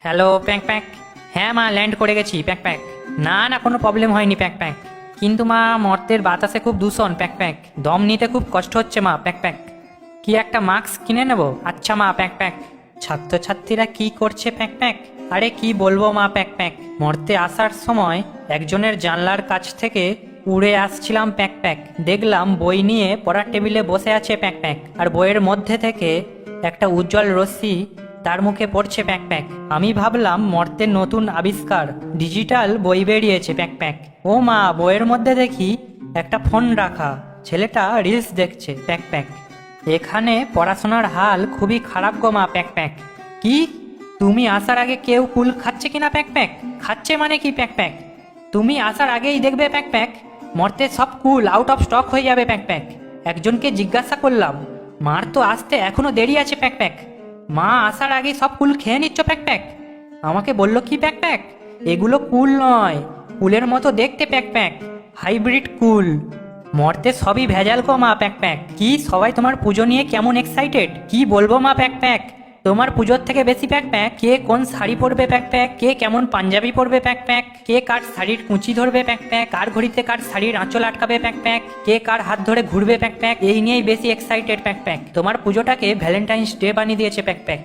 Hello প্যাঁক প্যাঁক। হ্যাঁ মা, land করে গেছি প্যাঁক প্যাঁক। না না, কোনো প্রবলেম হয়নি প্যাঁক প্যাঁক। কিন্তু মা, মর্তের বাতাসে খুব দূষণ প্যাঁক প্যাঁক। দম নিতে খুব কষ্ট হচ্ছে মা প্যাঁক প্যাঁক। কি একটা মাস্ক কিনে নেব? আচ্ছা মা প্যাঁক প্যাঁক। ছাত্রছাত্রীরা কি করছে প্যাঁক প্যাঁক? আরে কি বলবো মা প্যাঁক প্যাঁক। মর্তে আসার সময় একজনের জানলার কাছ থেকে উড়ে আসছিলাম প্যাঁক প্যাঁক। দেখলাম বই নিয়ে পড়ার টেবিলে বসে আছে প্যাঁক প্যাঁক, আর বইয়ের মধ্যে থেকে একটা উজ্জ্বল রশ্মি তার মুখে পড়ছে প্যাঁক প্যাঁক। আমি ভাবলাম মর্তের নতুন আবিষ্কার, ডিজিটাল বই বেরিয়েছে প্যাঁক প্যাঁক। ও মা, বইয়ের মধ্যে দেখি একটা ফোন রাখা, ছেলেটা রিলস দেখছে প্যাঁক প্যাঁক। এখানে পড়াশোনার হাল খুবই খারাপ গো মা প্যাঁক প্যাঁক। কি? তুমি আসার আগে কেউ কুল খাচ্ছে কিনা প্যাঁক প্যাঁক? খাচ্ছে মানে কি প্যাঁক প্যাঁক? তুমি আসার আগেই দেখবে প্যাঁক প্যাঁক মর্তে সব কুল আউট অফ স্টক হয়ে যাবে প্যাঁক প্যাঁক। একজনকে জিজ্ঞাসা করলাম, মার তো আসতে এখনো দেরি আছে প্যাঁক প্যাঁক। মা আসার আগে সব কুল খেয়ে নিচ্ছ প্যাঁক প্যাঁক। আমাকে বললো কি প্যাঁক প্যাঁক, এগুলো কুল নয়, কুলের মতো দেখতে প্যাঁক প্যাঁক, হাইব্রিড কুল। মর্তে সবই ভেজাল গো মা প্যাঁক প্যাঁক। কি সবাই তোমার পুজো নিয়ে কেমন এক্সাইটেড, কি বলবো মা প্যাঁক প্যাঁক। তোমার পুজোর থেকে বেশি প্যাঁক প্যাঁক কে কোন শাড়ি পরবে প্যাঁক প্যাঁক, কে কেমন পাঞ্জাবি পরবে প্যাঁক প্যাঁক, কে কার শাড়ির কুঁচি ধরবে প্যাঁক প্যাঁক, কার ঘড়িতে কার শাড়ির আঁচল আটকাবে প্যাঁক প্যাঁক, কে কার হাত ধরে ঘুরবে প্যাঁক প্যাঁক, এই নিয়েই বেশি এক্সাইটেড প্যাঁক প্যাঁক। তোমার পুজোটাকে ভ্যালেন্টাইন্স ডে বানিয়ে দিয়েছে প্যাঁক প্যাঁক।